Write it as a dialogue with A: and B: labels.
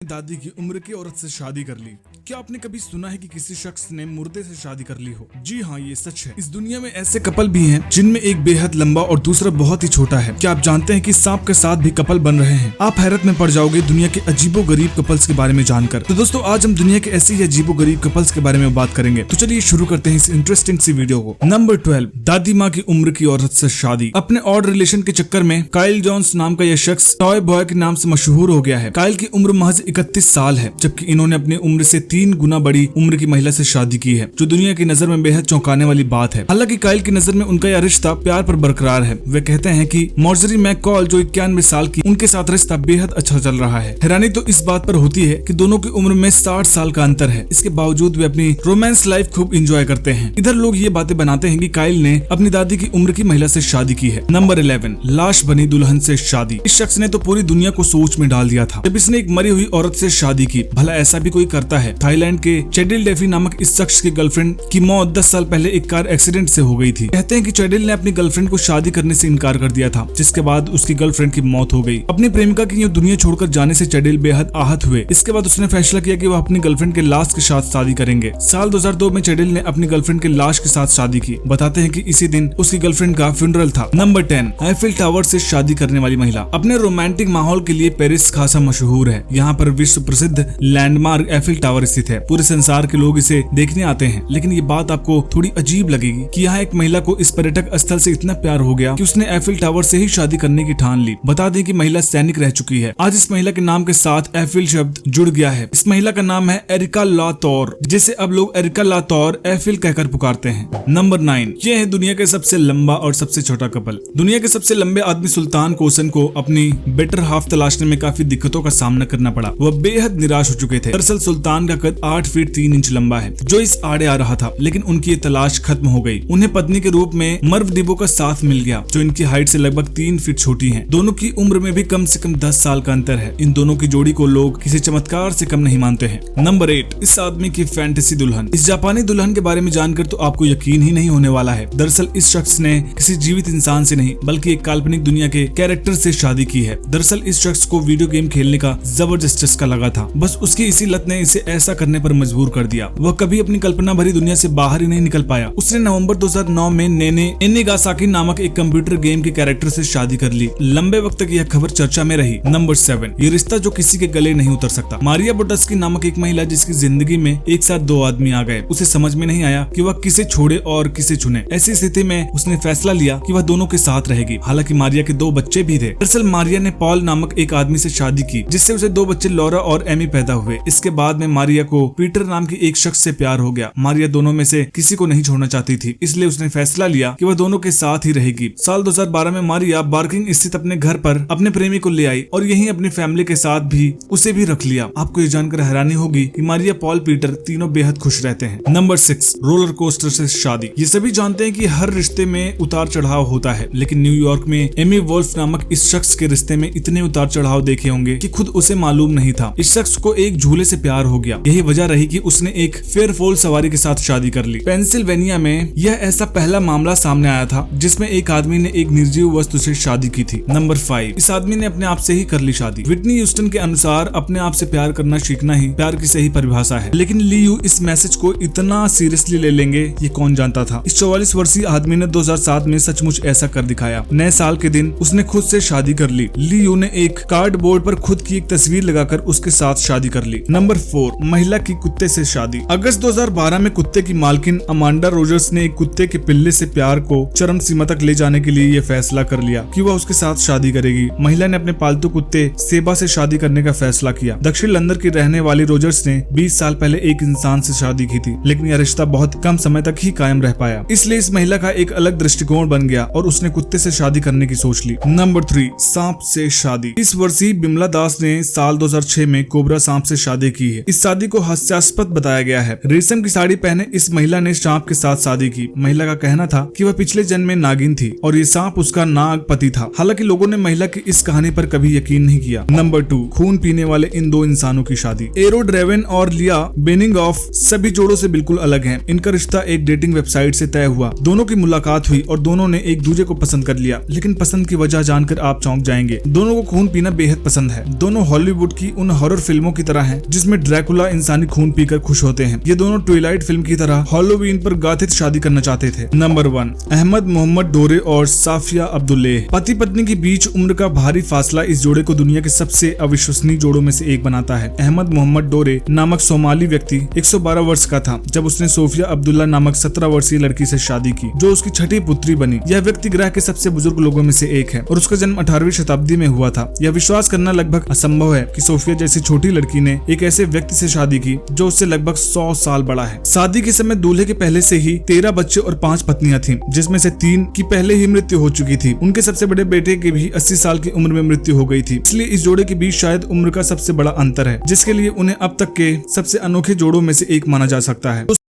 A: दादी की उम्र की औरत से शादी कर ली। क्या आपने कभी सुना है कि किसी शख्स ने मुर्दे से शादी कर ली हो? जी हाँ, ये सच है। इस दुनिया में ऐसे कपल भी हैं जिनमें एक बेहद लंबा और दूसरा बहुत ही छोटा है। क्या आप जानते हैं कि सांप के साथ भी कपल बन रहे हैं? आप हैरत में पड़ जाओगे दुनिया के अजीबो गरीब कपल्स के बारे में जानकर। तो दोस्तों, आज हम दुनिया के ऐसे ही अजीबो गरीब कपल्स के बारे में बात करेंगे। तो चलिए शुरू करते हैं इस इंटरेस्टिंग सी वीडियो को। नंबर 12, दादी माँ की उम्र की औरत से शादी। अपने ऑड रिलेशन के चक्कर में काइल जॉन्स नाम का यह शख्स टॉय बॉय के नाम से मशहूर हो गया है। काइल की उम्र महज 31 साल है, जबकि इन्होंने अपनी उम्र से 3 गुना बड़ी उम्र की महिला से शादी की है, जो दुनिया की नजर में बेहद चौंकाने वाली बात है। हालांकि काइल की नजर में उनका यह रिश्ता प्यार पर बरकरार है। वे कहते हैं कि मार्जरी मैककॉल, जो 91 साल की, उनके साथ रिश्ता बेहद अच्छा चल रहा है। हैरानी तो इस बात पर होती है कि दोनों की उम्र में 60 साल का अंतर है। इसके बावजूद वे अपनी रोमांस लाइफ खूब इंजॉय करते हैं। इधर लोग ये बातें बनाते हैं कि काइल ने अपनी दादी की उम्र की महिला से शादी की है। नंबर 11, लाश बनी दुल्हन से शादी। इस शख्स ने तो पूरी दुनिया को सोच में डाल दिया था जब इसने एक मरी हुई औरत से शादी की। भला ऐसा भी कोई करता है? थाईलैंड के चेडिल डेफी नामक इस शख्स की गर्लफ्रेंड की मौत 10 साल पहले एक कार एक्सीडेंट से हो गई थी। कहते हैं कि चेडिल ने अपनी गर्लफ्रेंड को शादी करने से इनकार कर दिया था, जिसके बाद उसकी गर्लफ्रेंड की मौत हो गई। अपनी प्रेमिका की यूं दुनिया छोड़कर जाने से चेडिल बेहद आहत हुए। इसके बाद उसने फैसला किया कि वह अपनी गर्लफ्रेंड के लाश के साथ शादी करेंगे। साल 2002 में चेडिल ने अपनी गर्लफ्रेंड के लाश के साथ शादी की। बताते हैं कि इसी दिन उसकी गर्लफ्रेंड का फ्यूनरल था। नंबर 10, आईफिल टावर से शादी करने वाली महिला। अपने रोमांटिक माहौल के लिए पेरिस खासा मशहूर है। यहाँ पर विश्व प्रसिद्ध लैंडमार्क आईफिल टावर स्थित है। पूरे संसार के लोग इसे देखने आते हैं। लेकिन ये बात आपको थोड़ी अजीब लगेगी कि यहाँ एक महिला को इस पर्यटक स्थल से इतना प्यार हो गया कि उसने आईफिल टावर से ही शादी करने की ठान ली। बता दें कि महिला सैनिक रह चुकी है। आज इस महिला के नाम के साथ आईफिल शब्द जुड़ गया है। इस महिला का नाम है एरिका लातौर, जिसे अब लोग एरिका लातौर आईफिल कहकर पुकारते हैं। नंबर 9, ये है दुनिया के सबसे लंबा और सबसे छोटा कपल। दुनिया के सबसे लंबे आदमी सुल्तान कोसन को अपनी बेटर हाफ तलाशने में काफी दिक्कतों का सामना करना पड़ा। वह बेहद निराश हो चुके थे। दरअसल सुल्तान का कद 8 फीट 3 इंच लंबा है, जो इस आड़े आ रहा था। लेकिन उनकी ये तलाश खत्म हो गई। उन्हें पत्नी के रूप में मर्व डिबो का साथ मिल गया, जो इनकी हाइट से लगभग 3 फीट छोटी है। दोनों की उम्र में भी कम से कम 10 साल का अंतर है। इन दोनों की जोड़ी को लोग किसी चमत्कार से कम नहीं मानते हैं। नंबर 8, इस आदमी की फैंटेसी दुल्हन। इस जापानी दुल्हन के बारे में जानकर तो आपको यकीन ही नहीं होने वाला है। दरअसल इस शख्स ने किसी जीवित इंसान से नहीं, बल्कि एक काल्पनिक दुनिया के कैरेक्टर से शादी की है। दरअसल इस शख्स को वीडियो गेम खेलने का जबरदस्त चस्का लगा था। बस उसकी इसी लत ने इसे ऐसा करने पर मजबूर कर दिया। वह कभी अपनी कल्पना भरी दुनिया से बाहर ही नहीं निकल पाया। उसने नवंबर 2009 में नेने एनिगासाकी नामक एक कंप्यूटर गेम के कैरेक्टर से शादी कर ली। लंबे वक्त तक यह खबर चर्चा में रही। नंबर 7, ये रिश्ता जो किसी के गले नहीं उतर सकता। मारिया बोटस्की नामक एक महिला जिसकी जिंदगी में एक साथ 2 आदमी आ गए। उसे समझ में नहीं आया कि वह किसे छोड़े और किसे चुने। ऐसी स्थिति में उसने फैसला लिया कि वह दोनों के साथ रहेगी। हालांकि मारिया के 2 बच्चे भी थे। दरअसल मारिया ने पॉल नामक एक आदमी से शादी की, जिससे उसे 2 बच्चे लॉरा और एमी पैदा हुए। इसके बाद में मारिया को पीटर नाम की एक शख्स से प्यार हो गया। मारिया दोनों में से किसी को नहीं छोड़ना चाहती थी, इसलिए उसने फैसला लिया कि वह दोनों के साथ ही रहेगी। साल 2012 में मारिया बार्किंग स्थित अपने घर पर अपने प्रेमी को ले आई और यहीं अपनी फैमिली के साथ भी उसे भी रख लिया। आपको ये जानकर हैरानी होगी कि मारिया, पॉल, पीटर तीनों बेहद खुश रहते हैं। नंबर 6, रोलर कोस्टर से शादी। ये सभी जानते हैं कि हर रिश्ते में उतार चढ़ाव होता है, लेकिन न्यूयॉर्क में एमी वोल्फ नामक इस शख्स के रिश्ते में इतने उतार चढ़ाव देखे होंगे कि खुद उसे मालूम नहीं था। इस शख्स को एक झूले से प्यार हो गया। यही वजह रही कि उसने एक फेयरफॉल सवारी के साथ शादी कर ली। पेंसिल्वेनिया में यह ऐसा पहला मामला सामने आया था जिसमें एक आदमी ने एक निर्जीव वस्तु से शादी की थी। नंबर 5, इस आदमी ने अपने आप से ही कर ली शादी। विटनी ह्यूस्टन के अनुसार अपने आप से प्यार करना सीखना ही प्यार की सही परिभाषा है। लेकिन लियू इस मैसेज को इतना सीरियसली ले लेंगे ये कौन जानता था। इस 44 वर्षीय आदमी ने 2007 में सचमुच ऐसा कर दिखाया। नए साल के दिन उसने खुद से शादी कर ली। लियू ने एक कार्डबोर्ड पर खुद की एक तस्वीर लगाकर उसके साथ शादी कर ली। नंबर 4, महिला की कुत्ते से शादी। अगस्त 2012 में कुत्ते की मालकिन अमांडा रोजर्स ने एक कुत्ते के पिल्ले से प्यार को चरम सीमा तक ले जाने के लिए यह फैसला कर लिया कि वह उसके साथ शादी करेगी। महिला ने अपने पालतू कुत्ते सेबा से शादी करने का फैसला किया। दक्षिण लंदन की रहने वाली रोजर्स ने 20 साल पहले एक इंसान से शादी की थी, लेकिन यह रिश्ता बहुत कम समय तक ही कायम रह पाया। इसलिए इस महिला का एक अलग दृष्टिकोण बन गया और उसने कुत्ते से शादी करने की सोच ली। नंबर 3, सांप से शादी। इस वर्षीय बिमला दास ने साल 2006 में कोबरा सांप से शादी की है। इस शादी को हास्यास्पद बताया गया है। रेशम की साड़ी पहने इस महिला ने सांप के साथ शादी की। महिला का कहना था कि वह पिछले जन्म में नागिन थी और ये सांप उसका नाग पति था। हालांकि लोगों ने महिला की इस कहानी पर कभी यकीन नहीं किया। नंबर 2, खून पीने वाले इन 2 इंसानों की शादी। एरो ड्रेवन और लिया बेनिंगऑफ सभी जोड़ों से बिल्कुल अलग हैं। इनका रिश्ता एक डेटिंग वेबसाइट से तय हुआ। दोनों की मुलाकात हुई और दोनों ने एक दूसरे को पसंद कर लिया, लेकिन पसंद की वजह जानकर आप चौंक जाएंगे। दोनों को खून पीना बेहद पसंद है। दोनों हॉलीवुड की उन हॉरर फिल्मों की तरह हैं जिसमें ड्रैकुला इंसानी खून पीकर खुश होते हैं। ये दोनों ट्विलाइट फिल्म की तरह हैलोवीन पर गाथित शादी करना चाहते थे। नंबर 1, अहमद मोहम्मद डोरे और साफिया अब्दुल्लेह। पति पत्नी के बीच उम्र का भारी फासला इस जोड़े को दुनिया के सबसे अविश्वसनीय जोड़ों में से एक बनाता है। अहमद मोहम्मद डोरे नामक सोमाली व्यक्ति 112 वर्ष का था जब उसने सोफिया अब्दुल्ला नामक 17 वर्षीय लड़की से शादी की, जो उसकी छठी पुत्री बनी। यह व्यक्ति ग्रह के सबसे बुजुर्ग लोगों में से एक है और उसका जन्म 18वीं शताब्दी में हुआ था। यह विश्वास करना लगभग असंभव है कि सोफिया जैसी छोटी लड़की ने एक ऐसे व्यक्ति से शादी की जो उससे लगभग 100 साल बड़ा है। शादी के समय दूल्हे के पहले से ही 13 बच्चे और 5 पत्नियां थीं, जिसमें से 3 की पहले ही मृत्यु हो चुकी थी। उनके सबसे बड़े बेटे की भी 80 साल की उम्र में मृत्यु हो गई थी। इसलिए इस जोड़े के बीच शायद उम्र का सबसे बड़ा अंतर है, जिसके लिए उन्हें अब तक के सबसे अनोखे जोड़ों में से एक माना जा सकता है।